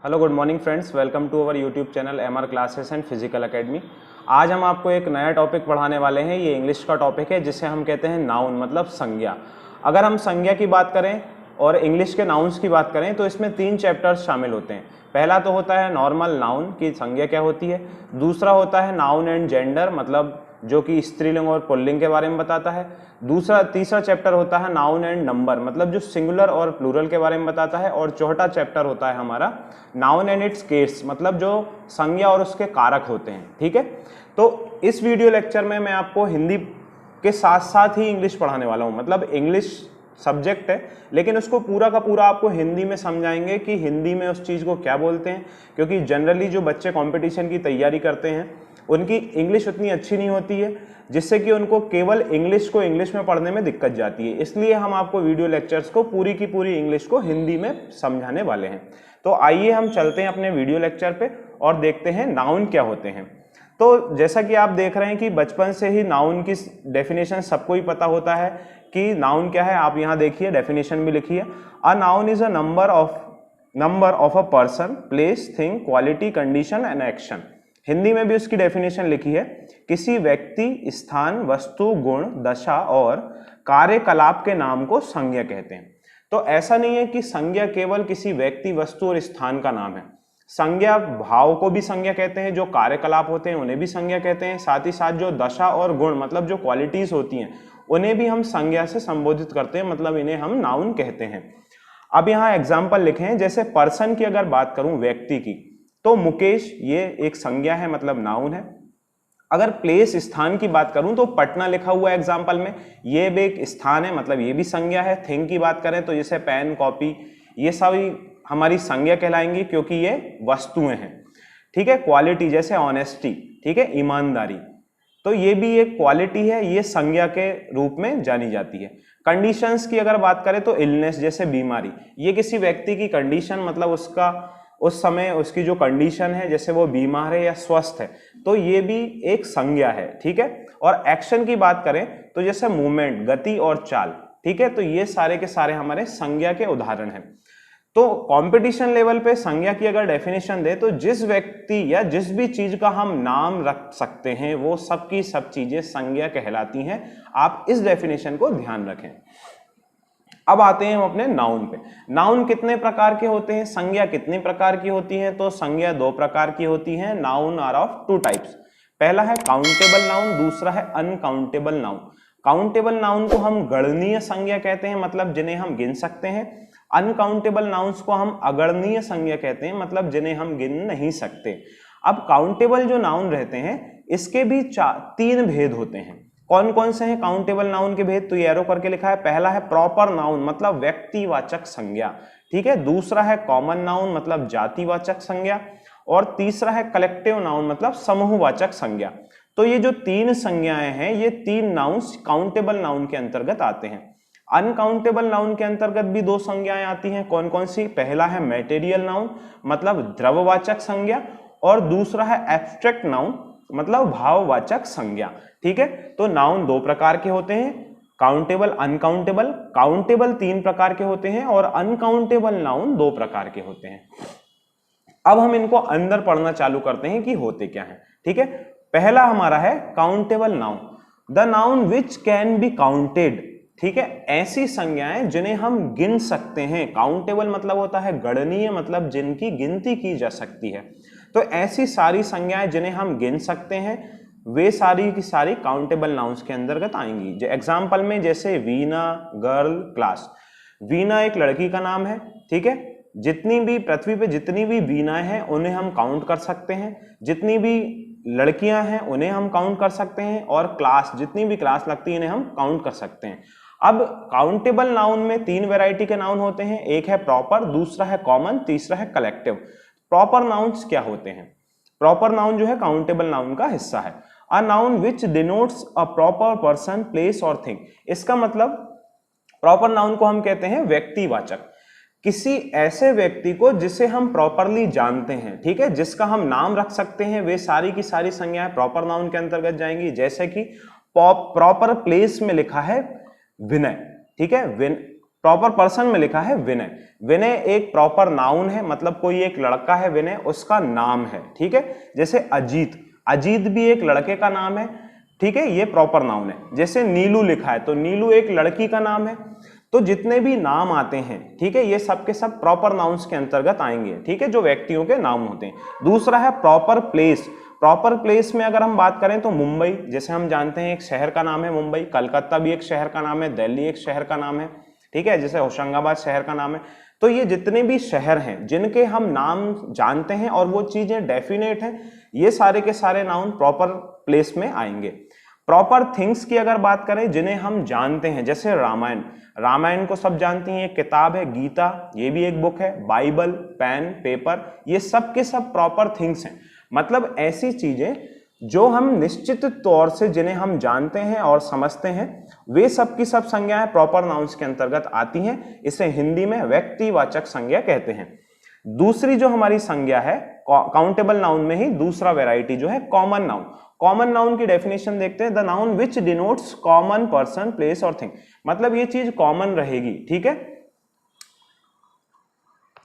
Hello good morning friends, welcome to our YouTube channel MR classes and physical academy. आज हम आपको एक नया टॉपिक पढ़ाने वाले हैं। ये इंग्लिश का टॉपिक है जिसे हम कहते हैं नाउन, मतलब संज्ञा। अगर हम संज्ञा की बात करें और इंग्लिश के नाउन्स की बात करें तो इसमें 3 चैप्टर्स शामिल होते हैं। पहला तो होता है नॉर्मल नाउन की संज्ञा क्या होती है। दूसरा होता है नाउन एंड जेंडर, मतलब जो कि स्त्रीलिंग और पुल्लिंग के बारे में बताता है। तीसरा चैप्टर होता है नाउन एंड नंबर, मतलब जो सिंगुलर और प्लूरल के बारे में बताता है। और चौथा चैप्टर होता है हमारा नाउन एंड इट्स केस, मतलब जो संज्ञा और उसके कारक होते हैं। ठीक है, तो इस वीडियो लेक्चर में मैं आपको हिंदी के साथ साथ ही इंग्लिश पढ़ाने वाला हूँ। मतलब इंग्लिश सब्जेक्ट है लेकिन उसको पूरा का पूरा आपको हिंदी में समझाएंगे कि हिंदी में उस चीज़ को क्या बोलते हैं। क्योंकि जनरली जो बच्चे कंपटीशन की तैयारी करते हैं उनकी इंग्लिश उतनी अच्छी नहीं होती है, जिससे कि उनको केवल इंग्लिश को इंग्लिश में पढ़ने में दिक्कत जाती है। इसलिए हम आपको वीडियो लेक्चर्स को पूरी की पूरी इंग्लिश को हिंदी में समझाने वाले हैं। तो आइए हम चलते हैं अपने वीडियो लेक्चर पे और देखते हैं नाउन क्या होते हैं। तो जैसा कि आप देख रहे हैं कि बचपन से ही नाउन की डेफिनेशन सबको ही पता होता है कि नाउन क्या है। आप यहाँ देखिए, डेफिनेशन भी लिखी है। A noun is a number of a person, place, thing, quality, condition and action. Hindi में भी उसकी डेफिनेशन लिखी है, किसी व्यक्ति, स्थान, वस्तु, गुण, दशा और कार्यकलाप के नाम को संज्ञा कहते हैं। तो ऐसा नहीं है कि संज्ञा केवल किसी व्यक्ति, वस्तु और स्थान का नाम है। संज्ञा भाव को भी संज्ञा कहते हैं, जो कार्यकलाप होते हैं उन्हें भी संज्ञा कहते हैं। साथ ही साथ जो दशा और गुण, मतलब जो क्वालिटीज होती हैं, उन्हें भी हम संज्ञा से संबोधित करते हैं, मतलब इन्हें हम नाउन कहते हैं। अब यहाँ एग्जाम्पल लिखे हैं, जैसे पर्सन की अगर बात करूं, व्यक्ति की, तो मुकेश ये एक संज्ञा है, मतलब नाउन है। अगर प्लेस, स्थान की बात करूं तो पटना लिखा हुआ है एग्जाम्पल में, ये भी एक स्थान है, मतलब ये भी संज्ञा है। थिंग की बात करें तो जैसे पेन, कॉपी, ये सभी हमारी संज्ञा कहलाएंगी क्योंकि ये वस्तुएं हैं। ठीक है, क्वालिटी जैसे ऑनेस्टी, ठीक है, ईमानदारी, तो ये भी एक क्वालिटी है, ये संज्ञा के रूप में जानी जाती है। कंडीशंस की अगर बात करें तो इलनेस जैसे बीमारी, ये किसी व्यक्ति की कंडीशन, मतलब उसका उस समय उसकी जो कंडीशन है, जैसे वो बीमार है या स्वस्थ है, तो ये भी एक संज्ञा है। ठीक है, और एक्शन की बात करें तो जैसे मूवमेंट, गति और चाल, ठीक है, तो ये सारे के सारे हमारे संज्ञा के उदाहरण हैं। तो कंपटीशन लेवल पे संज्ञा की अगर डेफिनेशन दे तो जिस व्यक्ति या जिस भी चीज का हम नाम रख सकते हैं वो सब की सब चीजें संज्ञा कहलाती हैं। आप इस डेफिनेशन को ध्यान रखें। अब आते हैं हम अपने नाउन पे। नाउन कितने प्रकार के होते हैं, संज्ञा कितने प्रकार की होती है? तो संज्ञा 2 प्रकार की होती है। Noun are of 2 types. पहला है काउंटेबल नाउन, दूसरा है अनकाउंटेबल नाउन। काउंटेबल नाउन को हम गणनीय संज्ञा कहते हैं, मतलब जिन्हें हम गिन सकते हैं। अनकाउंटेबल नाउन्स को हम अगणनीय संज्ञा कहते हैं, मतलब जिन्हें हम गिन नहीं सकते। अब काउंटेबल जो नाउन रहते हैं इसके भी 3 भेद होते हैं। कौन कौन से हैं काउंटेबल नाउन के भेद? तो ये एरो करके लिखा है। पहला है प्रॉपर नाउन, मतलब व्यक्तिवाचक संज्ञा, ठीक है। दूसरा है कॉमन नाउन, मतलब जातिवाचक संज्ञा। और तीसरा है कलेक्टिव नाउन, मतलब समूहवाचक संज्ञा। तो ये जो 3 संज्ञाएं हैं, ये 3 नाउन्स काउंटेबल नाउन के अंतर्गत आते हैं। अनकाउंटेबल नाउन के अंतर्गत भी 2 संज्ञाएं आती हैं। कौन कौन सी? पहला है मेटेरियल नाउन, मतलब द्रववाचक संज्ञा, और दूसरा है एब्स्ट्रैक्ट नाउन, मतलब भाववाचक संज्ञा। ठीक है, तो नाउन 2 प्रकार के होते हैं, काउंटेबल, अनकाउंटेबल। काउंटेबल 3 प्रकार के होते हैं और अनकाउंटेबल नाउन 2 प्रकार के होते हैं। अब हम इनको अंदर पढ़ना चालू करते हैं कि होते क्या हैं। ठीक है, पहला हमारा है countable noun, the noun which can be counted. ठीक है, ऐसी संज्ञाएं जिन्हें हम गिन सकते हैं। काउंटेबल मतलब होता है गणनीय, मतलब जिनकी गिनती की जा सकती है। तो ऐसी सारी संज्ञाएं जिन्हें हम गिन सकते हैं वे सारी की सारी काउंटेबल नाउन्स के अंतर्गत आएंगी। एग्जाम्पल में जैसे वीणा, गर्ल, क्लास। वीणा एक लड़की का नाम है, ठीक है। जितनी भी पृथ्वी पे जितनी भी वीणाएं हैं उन्हें हम काउंट कर सकते हैं, जितनी भी लड़कियां हैं उन्हें हम काउंट कर सकते हैं, और क्लास, जितनी भी क्लास लगती है इन्हें हम काउंट कर सकते हैं। अब काउंटेबल नाउन में 3 वैरायटी के नाउन होते हैं। एक है प्रॉपर, दूसरा है कॉमन, तीसरा है कलेक्टिव। प्रॉपर नाउन्स क्या होते हैं? प्रॉपर नाउन जो है काउंटेबल नाउन का हिस्सा है। A noun which denotes a proper person, place और थिंग। इसका मतलब प्रॉपर नाउन को हम कहते हैं व्यक्तिवाचक, किसी ऐसे व्यक्ति को जिसे हम प्रॉपरली जानते हैं, ठीक है, जिसका हम नाम रख सकते हैं, वे सारी की सारी संज्ञाएं प्रॉपर नाउन के अंतर्गत जाएंगी। जैसे कि प्रॉपर प्लेस में लिखा है विनय, ठीक है, प्रॉपर पर्सन में लिखा है विनय। विनय एक प्रॉपर नाउन है, मतलब कोई एक लड़का है विनय, उसका नाम है, ठीक है। जैसे अजीत, अजीत भी एक लड़के का नाम है, ठीक है, ये प्रॉपर नाउन है। जैसे नीलू लिखा है तो नीलू एक लड़की का नाम है। तो जितने भी नाम आते हैं, ठीक है, ये सब के सब प्रॉपर नाउन्स के अंतर्गत आएंगे, ठीक है, जो व्यक्तियों के नाम होते हैं। दूसरा है प्रॉपर प्लेस। प्रॉपर प्लेस में अगर हम बात करें तो मुंबई, जैसे हम जानते हैं एक शहर का नाम है मुंबई, कलकत्ता भी एक शहर का नाम है, दिल्ली एक शहर का नाम है, ठीक है, जैसे होशंगाबाद शहर का नाम है। तो ये जितने भी शहर हैं जिनके हम नाम जानते हैं और वो चीजें डेफिनेट हैं, ये सारे के सारे नाउन प्रॉपर प्लेस में आएंगे। प्रॉपर थिंग्स की अगर बात करें जिन्हें हम जानते हैं, जैसे रामायण, रामायण को सब जानती हैं, एक किताब है, गीता ये भी एक बुक है, बाइबल, पेन, पेपर, ये सब के सब प्रॉपर थिंग्स हैं। मतलब ऐसी चीजें जो हम निश्चित तौर से जिन्हें हम जानते हैं और समझते हैं, वे सब की सब संज्ञाएं प्रॉपर नाउन्स के अंतर्गत आती हैं। इसे हिंदी में व्यक्तिवाचक संज्ञा कहते हैं। दूसरी जो हमारी संज्ञा है काउंटेबल नाउन में ही दूसरा वैरायटी जो है कॉमन नाउन। कॉमन नाउन की डेफिनेशन देखते हैं, the noun which denotes common person, place और थिंग। मतलब ये चीज कॉमन रहेगी, ठीक है,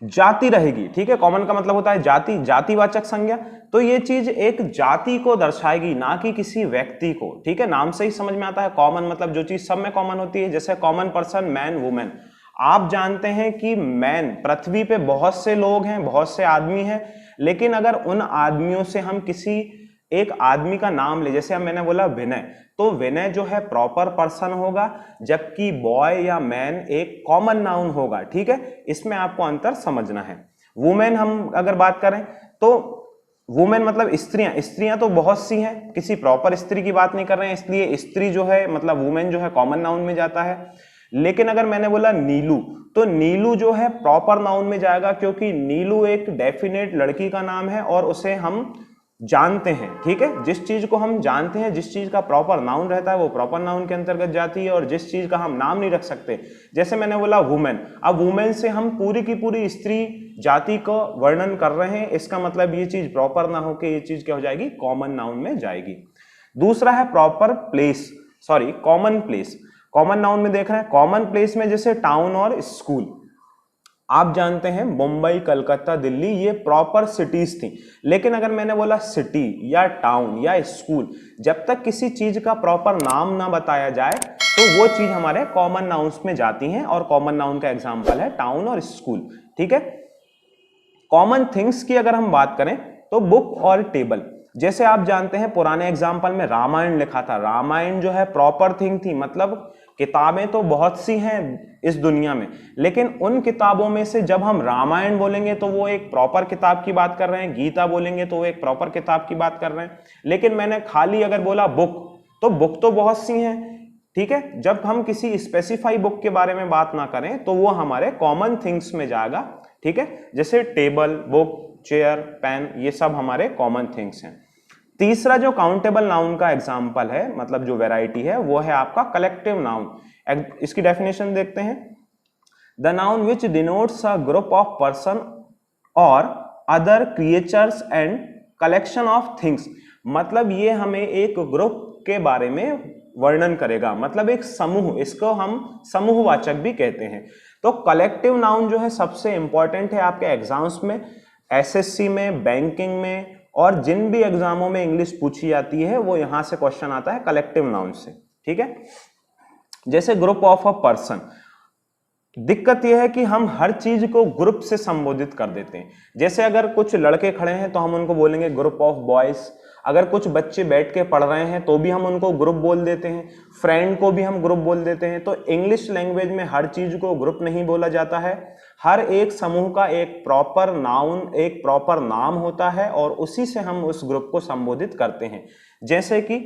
जाति रहेगी, ठीक है। कॉमन का मतलब होता है जाति, जातिवाचक संज्ञा। तो ये चीज एक जाति को दर्शाएगी, ना कि किसी व्यक्ति को, ठीक है। नाम से ही समझ में आता है कॉमन मतलब जो चीज सब में कॉमन होती है। जैसे कॉमन पर्सन, मैन, वुमेन। आप जानते हैं कि मैन, पृथ्वी पे बहुत से लोग हैं, बहुत से आदमी हैं, लेकिन अगर उन आदमियों से हम किसी एक आदमी का नाम ले, जैसे मैंने बोला विनय, तो विनय जो है प्रॉपर पर्सन होगा, जबकि बॉय या मैन एक कॉमन नाउन होगा, ठीक है। इसमें आपको अंतर समझना है। वुमेन हम अगर बात करें तो वुमेन मतलब स्त्रियां, स्त्रियां तो बहुत सी हैं, किसी प्रॉपर स्त्री की बात नहीं कर रहे हैं, इसलिए स्त्री जो है मतलब वुमेन जो है कॉमन नाउन में जाता है। लेकिन अगर मैंने बोला नीलू, तो नीलू जो है प्रॉपर नाउन में जाएगा, क्योंकि नीलू एक डेफिनेट लड़की का नाम है और उसे हम जानते हैं, ठीक है। जिस चीज को हम जानते हैं, जिस चीज का प्रॉपर नाउन रहता है, वो प्रॉपर नाउन के अंतर्गत जाती है। और जिस चीज का हम नाम नहीं रख सकते, जैसे मैंने बोला वुमेन, अब वुमेन से हम पूरी की पूरी स्त्री जाति को वर्णन कर रहे हैं, इसका मतलब ये चीज प्रॉपर ना होकर ये चीज क्या हो जाएगी, कॉमन नाउन में जाएगी। दूसरा है proper place, sorry common place. Common noun में देख रहे हैं, कॉमन प्लेस में जैसे टाउन और स्कूल। आप जानते हैं मुंबई, कलकत्ता, दिल्ली ये प्रॉपर सिटीज थी, लेकिन अगर मैंने बोला सिटी या टाउन या स्कूल, जब तक किसी चीज का प्रॉपर नाम ना बताया जाए तो वो चीज हमारे कॉमन नाउन्स में जाती हैं। और कॉमन नाउन का एग्जांपल है टाउन और स्कूल, ठीक है। कॉमन थिंग्स की अगर हम बात करें तो बुक और टेबल। जैसे आप जानते हैं पुराने एग्जाम्पल में रामायण लिखा था, रामायण जो है प्रॉपर थिंग थी, मतलब किताबें तो बहुत सी हैं इस दुनिया में, लेकिन उन किताबों में से जब हम रामायण बोलेंगे तो वो एक प्रॉपर किताब की बात कर रहे हैं, गीता बोलेंगे तो वो एक प्रॉपर किताब की बात कर रहे हैं। लेकिन मैंने खाली अगर बोला बुक, तो बुक तो बहुत सी हैं, ठीक है। जब हम किसी स्पेसिफाई बुक के बारे में बात ना करें तो वो हमारे कॉमन थिंग्स में जाएगा, ठीक है। जैसे टेबल, बुक, चेयर, पेन, ये सब हमारे कॉमन थिंग्स हैं। तीसरा जो काउंटेबल नाउन का एग्जाम्पल है, मतलब जो वैरायटी है, वो है आपका कलेक्टिव नाउन। इसकी डेफिनेशन देखते हैं, the noun which denotes a group of person और other creatures and collection of things. मतलब ये हमें एक ग्रुप के बारे में वर्णन करेगा, मतलब एक समूह, इसको हम समूहवाचक भी कहते हैं। तो कलेक्टिव नाउन जो है सबसे इंपॉर्टेंट है आपके एग्जाम्स में, एसएससी में, बैंकिंग में, और जिन भी एग्जामों में इंग्लिश पूछी जाती है वो यहां से क्वेश्चन आता है कलेक्टिव नाउन से, ठीक है। जैसे ग्रुप ऑफ अ पर्सन, दिक्कत यह है कि हम हर चीज को ग्रुप से संबोधित कर देते हैं। जैसे अगर कुछ लड़के खड़े हैं तो हम उनको बोलेंगे ग्रुप ऑफ बॉयज, अगर कुछ बच्चे बैठ के पढ़ रहे हैं तो भी हम उनको ग्रुप बोल देते हैं, फ्रेंड को भी हम ग्रुप बोल देते हैं। तो इंग्लिश लैंग्वेज में हर चीज को ग्रुप नहीं बोला जाता है, हर एक समूह का एक प्रॉपर नाउन, एक प्रॉपर नाम होता है और उसी से हम उस ग्रुप को संबोधित करते हैं। जैसे कि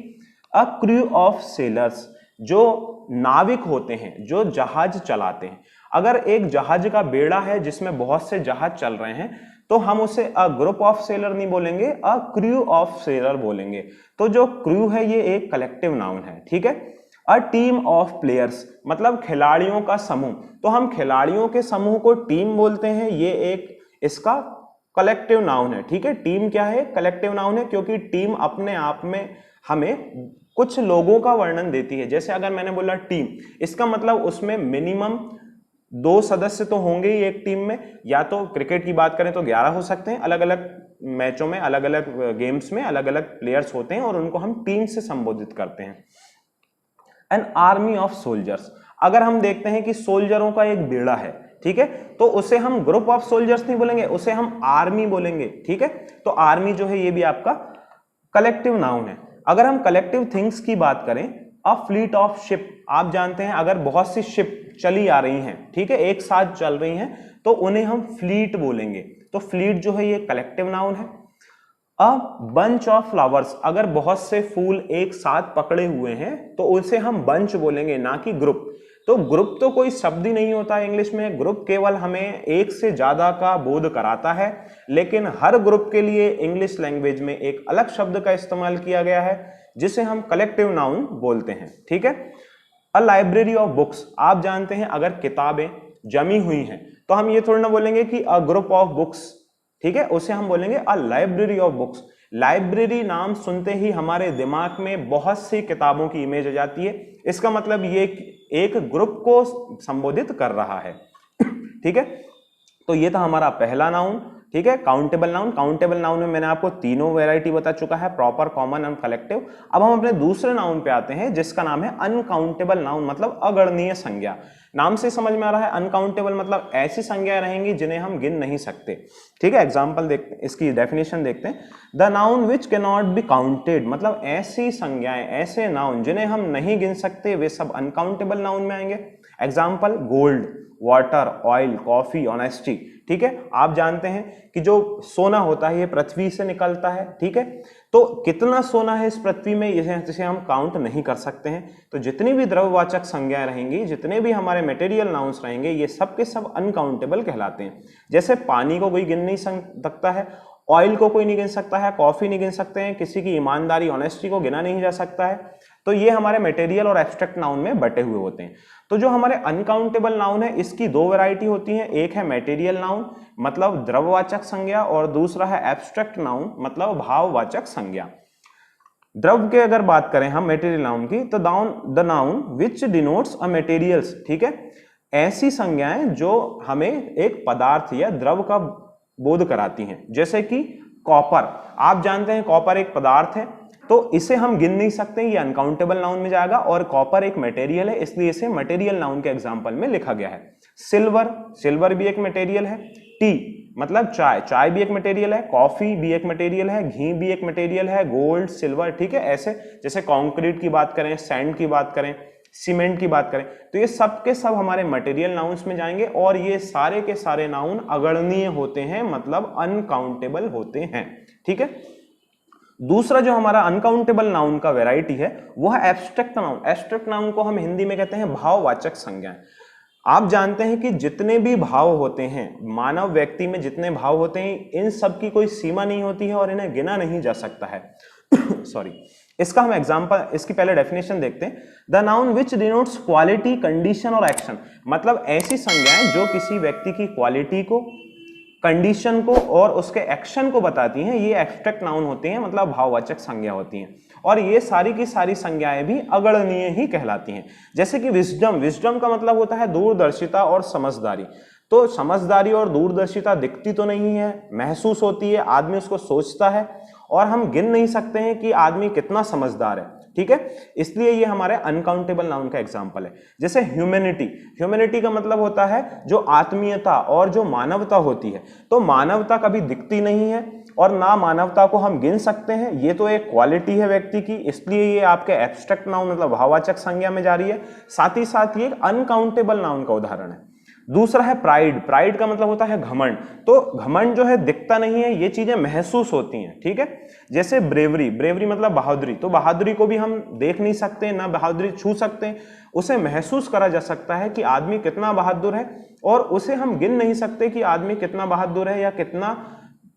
अ क्रू ऑफ सेलर्स, जो नाविक होते हैं, जो जहाज चलाते हैं। अगर एक जहाज का बेड़ा है जिसमें बहुत से जहाज चल रहे हैं तो हम उसे अ ग्रुप ऑफ सेलर नहीं बोलेंगे, अ क्रू ऑफ सेलर बोलेंगे। तो जो क्रू है ये एक कलेक्टिव नाउन है, ठीक है। अ टीम ऑफ प्लेयर्स, मतलब खिलाड़ियों का समूह, तो हम खिलाड़ियों के समूह को टीम बोलते हैं, ये एक इसका कलेक्टिव नाउन है, ठीक है। टीम क्या है, कलेक्टिव नाउन है, क्योंकि टीम अपने आप में हमें कुछ लोगों का वर्णन देती है। जैसे अगर मैंने बोला टीम, इसका मतलब उसमें मिनिमम 2 सदस्य तो होंगे ही एक टीम में, या तो क्रिकेट की बात करें तो 11 हो सकते हैं, अलग अलग मैचों में अलग अलग गेम्स में अलग अलग प्लेयर्स होते हैं और उनको हम टीम से संबोधित करते हैं। एन आर्मी ऑफ सोल्जर्स, अगर हम देखते हैं कि सोल्जरों का एक बेड़ा है, ठीक है, तो उसे हम ग्रुप ऑफ सोल्जर्स नहीं बोलेंगे, उसे हम आर्मी बोलेंगे, ठीक है। तो आर्मी जो है ये भी आपका कलेक्टिव नाउन है। अगर हम कलेक्टिव थिंग्स की बात करें, अ फ्लीट ऑफ शिप, आप जानते हैं अगर बहुत सी शिप चली आ रही हैं, ठीक है, एक साथ चल रही हैं, तो उन्हें हम फ्लीट बोलेंगे। तो फ्लीट जो है ये कलेक्टिव नाउन है। अ बंच ऑफ फ्लावर्स, अगर बहुत से फूल एक साथ पकड़े हुए हैं तो उसे हम बंच बोलेंगे, ना कि ग्रुप। तो ग्रुप तो कोई शब्द ही नहीं होता इंग्लिश में, ग्रुप केवल हमें एक से ज्यादा का बोध कराता है, लेकिन हर ग्रुप के लिए इंग्लिश लैंग्वेज में एक अलग शब्द का इस्तेमाल किया गया है जिसे हम कलेक्टिव नाउन बोलते हैं, ठीक है। अ लाइब्रेरी ऑफ बुक्स, आप जानते हैं अगर किताबें जमी हुई हैं तो हम ये थोड़ी ना बोलेंगे कि अ ग्रुप ऑफ बुक्स, ठीक है, उसे हम बोलेंगे a library of books. Library नाम सुनते ही हमारे दिमाग में बहुत सी किताबों की इमेज आ जाती है, इसका मतलब ये एक ग्रुप को संबोधित कर रहा है, ठीक है। तो ये था हमारा पहला नाउन, ठीक है, काउंटेबल नाउन। काउंटेबल नाउन में मैंने आपको तीनों वैरायटी बता चुका है, प्रॉपर, कॉमन एंड कलेक्टिव। अब हम अपने दूसरे नाउन पे आते हैं जिसका नाम है अनकाउंटेबल नाउन, मतलब अगणनीय संज्ञा। नाम से समझ में आ रहा है, अनकाउंटेबल मतलब ऐसी संज्ञाएं रहेंगी जिन्हें हम गिन नहीं सकते, ठीक है। एग्जांपल देखते हैं, इसकी डेफिनेशन देखते हैं। The noun which can not be counted, मतलब ऐसी संज्ञाएं, ऐसे नाउन जिन्हें हम नहीं गिन सकते, वे सब अनकाउंटेबल नाउन में आएंगे। Example gold, water, oil, coffee, honesty, ठीक है। आप जानते हैं कि जो सोना होता है ये पृथ्वी से निकलता है, ठीक है, तो कितना सोना है इस पृथ्वी में जिसे हम काउंट नहीं कर सकते हैं। तो जितनी भी द्रव्यवाचक संज्ञाएं रहेंगी, जितने भी हमारे मटेरियल नाउन्स रहेंगे, ये सब के सब अनकाउंटेबल कहलाते हैं। जैसे पानी को कोई गिन नहीं सकता है, ऑयल को कोई नहीं गिन सकता है, कॉफी नहीं गिन सकते हैं, किसी की ईमानदारी, ऑनेस्टी को गिना नहीं जा सकता है। तो ये हमारे मटेरियल और एब्स्ट्रैक्ट नाउन में बटे हुए होते हैं। तो जो हमारे अनकाउंटेबल नाउन है इसकी 2 वैरायटी होती हैं, एक है मटेरियल नाउन मतलब द्रव्यवाचक संज्ञा, और दूसरा है एब्स्ट्रैक्ट नाउन मतलब भाववाचक संज्ञा। द्रव्य के अगर बात करें हम मटेरियल नाउन की, तो the noun which denotes a materials, ठीक है, ऐसी संज्ञाएं जो हमें एक पदार्थ या द्रव्य का बोध कराती हैं। जैसे कि कॉपर, आप जानते हैं कॉपर एक पदार्थ है, तो इसे हम गिन नहीं सकते, ये अनकाउंटेबल नाउन में जाएगा, और कॉपर एक मटेरियल है इसलिए इसे मटेरियल नाउन के एग्जांपल में लिखा गया है। सिल्वर, सिल्वर भी एक मटेरियल है। टी मतलब चाय, चाय भी एक मटेरियल है। कॉफी भी एक मटेरियल है। घी भी एक मटेरियल है। गोल्ड, सिल्वर, ठीक है, ऐसे जैसे कंक्रीट की बात करें, सैंड की बात करें, सीमेंट की बात करें, तो ये सब के सब हमारे मटेरियल नाउन्स में जाएंगे, और ये सारे के सारे नाउन अगणनीय होते हैं, मतलब अनकाउंटेबल होते हैं, ठीक है। दूसरा जो हमारा अनकाउंटेबल नाउन का वैरायटी है वो है एब्स्ट्रैक्ट नाउन। एब्स्ट्रैक्ट नाउन को हम हिंदी में कहते हैं भाववाचक संज्ञाएं। आप जानते हैं कि जितने भी भाव होते हैं, मानव व्यक्ति में जितने भाव होते हैं, इन सब की कोई सीमा नहीं होती है और इन्हें गिना नहीं जा सकता है। सॉरी, इसका हम एग्जांपल, इसकी पहले डेफिनेशन देखते हैं। The noun which denotes quality, condition और एक्शन, मतलब ऐसी संज्ञाएं जो किसी व्यक्ति की क्वालिटी को, कंडीशन को और उसके एक्शन को बताती हैं, ये एब्स्ट्रैक्ट नाउन होती हैं, मतलब भाववाचक संज्ञा होती हैं। और ये सारी की सारी संज्ञाएं भी अगणनीय ही कहलाती हैं। जैसे कि विजडम, विजडम का मतलब होता है दूरदर्शिता और समझदारी। तो समझदारी और दूरदर्शिता दिखती तो नहीं है, महसूस होती है, आदमी उसको सोचता है, और हम गिन नहीं सकते हैं कि आदमी कितना समझदार है, ठीक है, इसलिए ये हमारे अनकाउंटेबल नाउन का एग्जांपल है। जैसे ह्यूमैनिटी, ह्यूमैनिटी का मतलब होता है जो आत्मीयता और जो मानवता होती है। तो मानवता कभी दिखती नहीं है और ना मानवता को हम गिन सकते हैं, ये तो एक क्वालिटी है व्यक्ति की, इसलिए ये आपके एब्स्ट्रैक्ट नाउन मतलब भाववाचक संज्ञा में जा रही है। साथ ही साथ ये अनकाउंटेबल नाउन का उदाहरण है। दूसरा है प्राइड, प्राइड का मतलब होता है घमंड। तो घमंड जो है दिखता नहीं है, ये चीजें महसूस होती हैं, ठीक है। जैसे ब्रेवरी, ब्रेवरी मतलब बहादुरी, तो बहादुरी को भी हम देख नहीं सकते, ना बहादुरी छू सकते, उसे महसूस करा जा सकता है कि आदमी कितना बहादुर है, और उसे हम गिन नहीं सकते कि आदमी कितना बहादुर है या कितना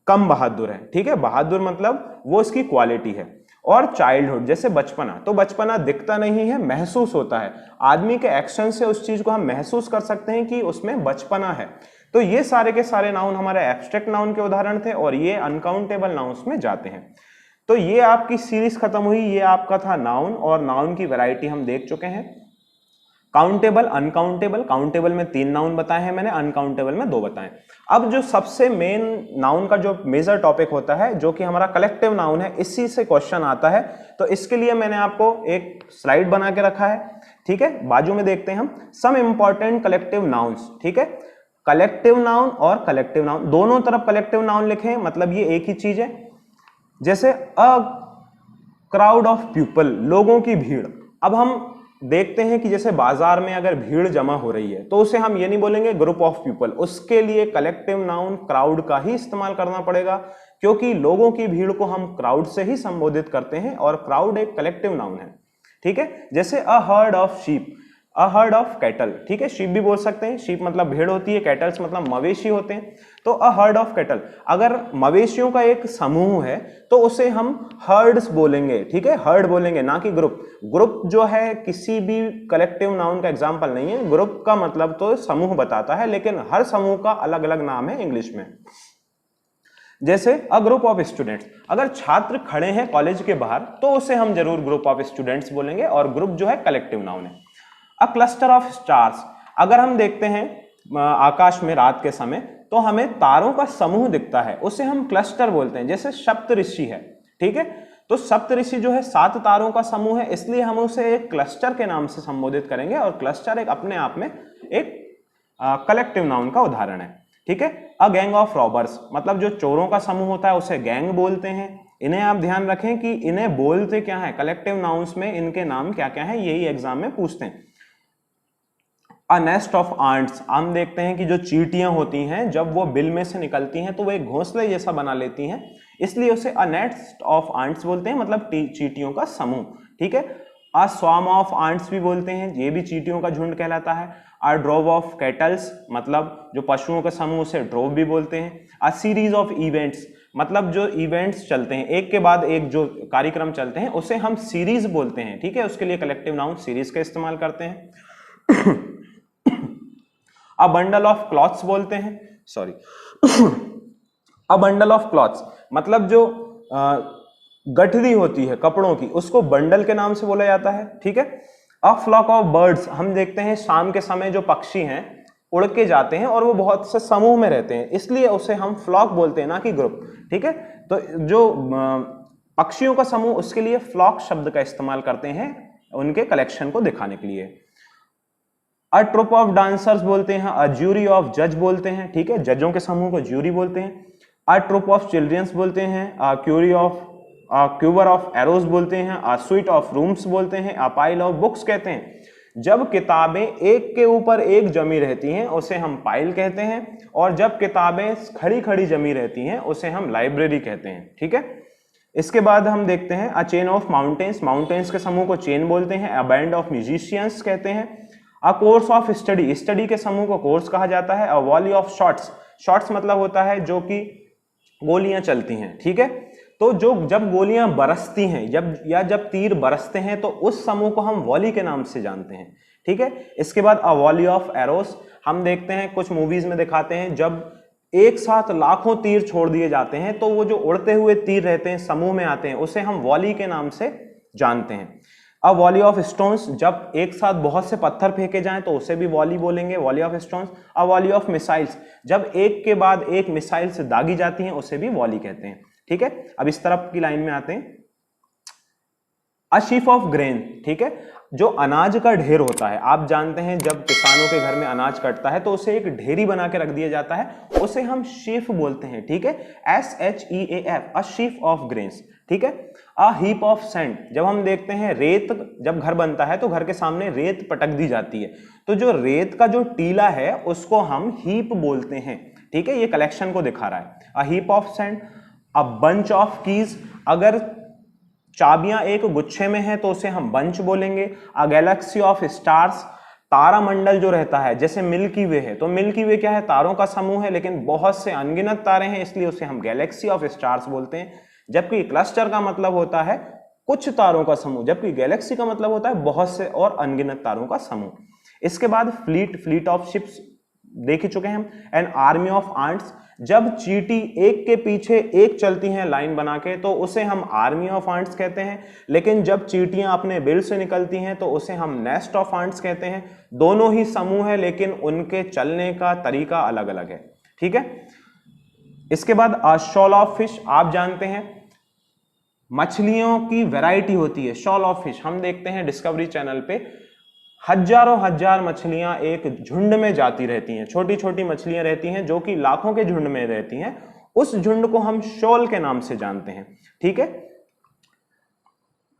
कम बहादुर है, ठीक है। बहादुर मतलब वो इसकी क्वालिटी है। और चाइल्डहुड, जैसे बचपना, तो बचपना दिखता नहीं है, महसूस होता है, आदमी के एक्शन से उस चीज को हम महसूस कर सकते हैं कि उसमें बचपना है। तो ये सारे के सारे नाउन हमारे एब्स्ट्रैक्ट नाउन के उदाहरण थे, और ये अनकाउंटेबल नाउन्स में जाते हैं। तो ये आपकी सीरीज खत्म हुई, ये आपका था नाउन, और नाउन की वैरायटी हम देख चुके हैं। Countable, uncountable. काउंटेबल में 3 नाउन बताए हैं मैंने, अनकाउंटेबल में 2 बताए। अब जो सबसे मेन नाउन का जो मेजर टॉपिक होता है, जो कि हमारा कलेक्टिव नाउन है, इसी से क्वेश्चन आता है। तो इसके लिए मैंने आपको एक स्लाइड बना के रखा है, ठीक है। बाजू में देखते हैं हम सम इंपॉर्टेंट कलेक्टिव नाउन्स, ठीक है। कलेक्टिव नाउन और कलेक्टिव नाउन दोनों तरफ कलेक्टिव नाउन लिखें, मतलब ये एक ही चीज है। जैसे अ क्राउड ऑफ पीपल, लोगों की भीड़। अब हम देखते हैं कि जैसे बाजार में अगर भीड़ जमा हो रही है तो उसे हम ये नहीं बोलेंगे ग्रुप ऑफ पीपल, उसके लिए कलेक्टिव नाउन क्राउड का ही इस्तेमाल करना पड़ेगा, क्योंकि लोगों की भीड़ को हम क्राउड से ही संबोधित करते हैं और क्राउड एक कलेक्टिव नाउन है, ठीक है। जैसे a herd of sheep, a herd of cattle, ठीक है। शीप भी बोल सकते हैं, शीप मतलब भेड़ होती है, कैटल्स मतलब मवेशी होते हैं। तो अ हर्ड ऑफ कैटल, अगर मवेशियों का एक समूह है तो उसे हम हर्ड्स बोलेंगे, ठीक है। हर्ड बोलेंगे, ना कि ग्रुप। ग्रुप जो है किसी भी कलेक्टिव नाउन का एग्जाम्पल नहीं है। ग्रुप का मतलब तो समूह बताता है, लेकिन हर समूह का अलग अलग नाम है इंग्लिश में। जैसे अ ग्रुप ऑफ स्टूडेंट्स, अगर छात्र खड़े हैं कॉलेज के बाहर तो उसे हम जरूर ग्रुप ऑफ स्टूडेंट्स बोलेंगे, और ग्रुप जो है कलेक्टिव नाउन है। अ क्लस्टर ऑफ स्टार्स, अगर हम देखते हैं आकाश में रात के समय तो हमें तारों का समूह दिखता है, उसे हम क्लस्टर बोलते हैं। जैसे सप्तऋषि है, ठीक है। तो सप्तऋषि जो है 7 तारों का समूह है, इसलिए हम उसे एक क्लस्टर के नाम से संबोधित करेंगे, और क्लस्टर एक अपने आप में एक कलेक्टिव नाउन का उदाहरण है, ठीक है। अ गैंग ऑफ रॉबर्स, मतलब जो चोरों का समूह होता है उसे गैंग बोलते हैं। इन्हें आप ध्यान रखें कि इन्हें बोलते क्या है, कलेक्टिव नाउन्स में इनके नाम क्या क्या है, यही एग्जाम में पूछते हैं। अ नेस्ट ऑफ आंट्स, हम देखते हैं कि जो चींटियां होती हैं जब वो बिल में से निकलती हैं तो वो एक घोंसले जैसा बना लेती हैं, इसलिए उसे अ नेस्ट ऑफ आंट्स बोलते हैं, मतलब चींटियों का समूह, ठीक है। अ स्वार्म ऑफ आंट्स भी बोलते हैं, ये भी चींटियों का झुंड कहलाता है। अ ड्रोव ऑफ कैटल्स, मतलब जो पशुओं का समूह, उसे ड्रोव भी बोलते हैं। अ सीरीज ऑफ इवेंट्स, मतलब जो इवेंट्स चलते हैं एक के बाद एक, जो कार्यक्रम चलते हैं उसे हम सीरीज बोलते हैं, ठीक है। उसके लिए कलेक्टिव नाउन सीरीज का इस्तेमाल करते हैं। अ बंडल ऑफ क्लॉथ्स बोलते हैं, sorry, a bundle of clothes, मतलब जो गठरी होती है कपड़ों की, उसको बंडल के नाम से बोला जाता है, ठीक है। अ फ्लॉक ऑफ बर्ड्स, हम देखते हैं शाम के समय जो पक्षी हैं उड़ के जाते हैं और वो बहुत से समूह में रहते हैं, इसलिए उसे हम फ्लॉक बोलते हैं, ना कि ग्रुप, ठीक है। तो जो पक्षियों का समूह, उसके लिए फ्लॉक शब्द का इस्तेमाल करते हैं उनके कलेक्शन को दिखाने के लिए। अ ट्रुप ऑफ डांसर्स बोलते हैं, अ ज्यूरी ऑफ जज बोलते हैं, ठीक है। जजों के समूह को ज्यूरी बोलते हैं। अ ट्रुप ऑफ चिल्ड्रंस बोलते हैं, अ क्यूवर ऑफ एरोज बोलते हैं, अ स्वीट ऑफ रूम्स बोलते हैं, अ पाइल ऑफ बुक्स कहते हैं। जब किताबें एक के ऊपर एक जमी रहती हैं उसे हम पाइल कहते हैं, और जब किताबें खड़ी खड़ी जमी रहती हैं उसे हम लाइब्रेरी कहते हैं, ठीक है। इसके बाद हम देखते हैं a chain of mountains, mountains के समूह को चेन बोलते हैं। अ बैंड ऑफ म्यूजिशियंस कहते हैं। A course of study, study के समूह को कोर्स कहा जाता है। अ वॉली ऑफ शॉट्स, शॉट्स मतलब होता है जो कि गोलियां चलती हैं, ठीक है। तो जो जब गोलियां बरसती हैं, जब तीर बरसते हैं तो उस समूह को हम वॉली के नाम से जानते हैं, ठीक है। इसके बाद अ वॉली ऑफ एरोस, हम देखते हैं कुछ मूवीज में दिखाते हैं जब एक साथ लाखों तीर छोड़ दिए जाते हैं तो वो जो उड़ते हुए तीर रहते हैं समूह में आते हैं, उसे हम वॉली के नाम से जानते हैं। अ वॉली ऑफ स्टोन्स, जब एक साथ बहुत से पत्थर फेंके जाएं तो उसे भी वॉली बोलेंगे, volley of stones. A volley of missiles, जब एक के बाद एक मिसाइल से दागी जाती हैं उसे भी वॉली कहते हैं, ठीक है। अब इस तरफ की लाइन में आते हैं। अ शीफ ऑफ ग्रेन, ठीक है, जो अनाज का ढेर होता है, आप जानते हैं जब किसानों के घर में अनाज कटता है तो उसे एक ढेरी बना के रख दिया जाता है, उसे हम शीफ बोलते हैं, ठीक है। SHEAF, a sheath of grains, ठीक है। अ हीप ऑफ सैंड, जब हम देखते हैं रेत, जब घर बनता है तो घर के सामने रेत पटक दी जाती है, तो जो रेत का जो टीला है उसको हम हीप बोलते हैं, ठीक है। ये कलेक्शन को दिखा रहा है। A heap of sand. A bunch of keys, अगर चाबियां एक गुच्छे में है तो उसे हम बंच बोलेंगे। अ गैलेक्सी ऑफ स्टार्स, तारामंडल जो रहता है, जैसे मिल्की वे है, तो मिल्की वे क्या है, तारों का समूह है, लेकिन बहुत से अनगिनत तारे हैं इसलिए उसे हम गैलेक्सी ऑफ स्टार्स बोलते हैं। जबकि क्लस्टर का मतलब होता है कुछ तारों का समूह, जबकि गैलेक्सी का मतलब होता है बहुत से और अनगिनत तारों का समूह। इसके बाद फ्लीट ऑफ शिप्स देख ही चुके हैं हम। एन आर्मी ऑफ आंट्स, जब चींटी एक के पीछे एक चलती हैं लाइन बना के तो उसे हम आर्मी ऑफ एंट्स कहते हैं, लेकिन जब चींटियां अपने बिल से निकलती हैं तो उसे हम नेस्ट ऑफ एंट्स कहते हैं। दोनों ही समूह है लेकिन उनके चलने का तरीका अलग अलग है, ठीक है। इसके बाद शॉल ऑफ फिश, आप जानते हैं मछलियों की वैरायटी होती है। शॉल ऑफ फिश हम देखते हैं डिस्कवरी चैनल पे, हजारों हजार मछलियां एक झुंड में जाती रहती हैं, छोटी छोटी मछलियां रहती हैं जो कि लाखों के झुंड में रहती हैं, उस झुंड को हम शॉल के नाम से जानते हैं, ठीक है।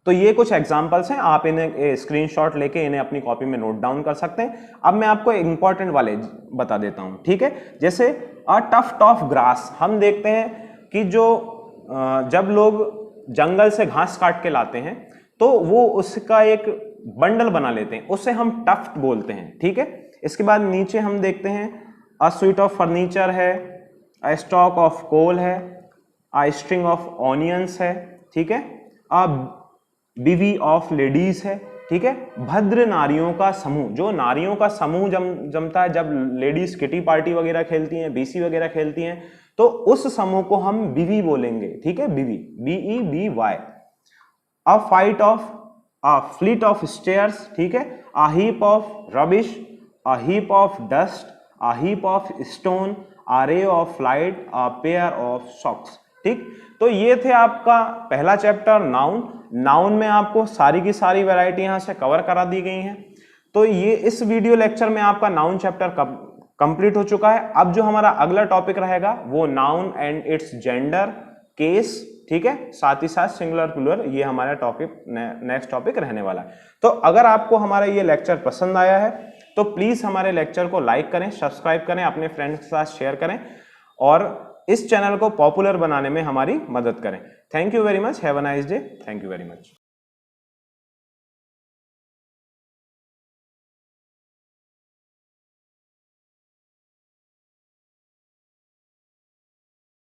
तो ये कुछ एग्जांपल्स हैं, आप इन्हें स्क्रीनशॉट लेके इन्हें अपनी कॉपी में नोट डाउन कर सकते हैं। अब मैं आपको इंपॉर्टेंट वाले बता देता हूं, ठीक है। जैसे अ टफ्ट ऑफ ग्रास, हम देखते हैं कि जब लोग जंगल से घास काट के लाते हैं तो वो उसका एक बंडल बना लेते हैं, उसे हम टफ्ट बोलते हैं, ठीक है। इसके बाद नीचे हम देखते हैं अ स्वीट ऑफ फर्नीचर है, अ स्टॉक ऑफ कोल है, अ स्ट्रिंग ऑफ ऑनियंस है, ठीक है। अ बिवी ऑफ लेडीज है, ठीक है। भद्र नारियों का समूह, जो नारियों का समूह जमता है जब लेडीज किटी पार्टी वगैरह खेलती हैं, बीसी वगैरह खेलती हैं, तो उस समूह को हम बिवी बोलेंगे, ठीक है, बिवी, BEVY। A fight of a fleet of stairs, ठीक है। A heap of rubbish, a heap of dust, a heap of stone, a ray of light, a pair of socks, ठीक। तो ये थे आपका पहला चैप्टर नाउन। नाउन में आपको सारी की सारी वैरायटी यहां से कवर करा दी गई हैं। तो ये इस वीडियो लेक्चर में आपका नाउन चैप्टर कंप्लीट हो चुका है। अब जो हमारा अगला टॉपिक रहेगा वो noun and it's gender, case, ठीक है, साथ ही साथ सिंगुलर प्लूरल, ये हमारा टॉपिक नेक्स्ट टॉपिक रहने वाला है। तो अगर आपको हमारा ये लेक्चर पसंद आया है तो प्लीज हमारे लेक्चर को लाइक करें, सब्सक्राइब करें, अपने फ्रेंड्स के साथ शेयर करें और इस चैनल को पॉपुलर बनाने में हमारी मदद करें। Thank you very much, have a nice day, thank you very much.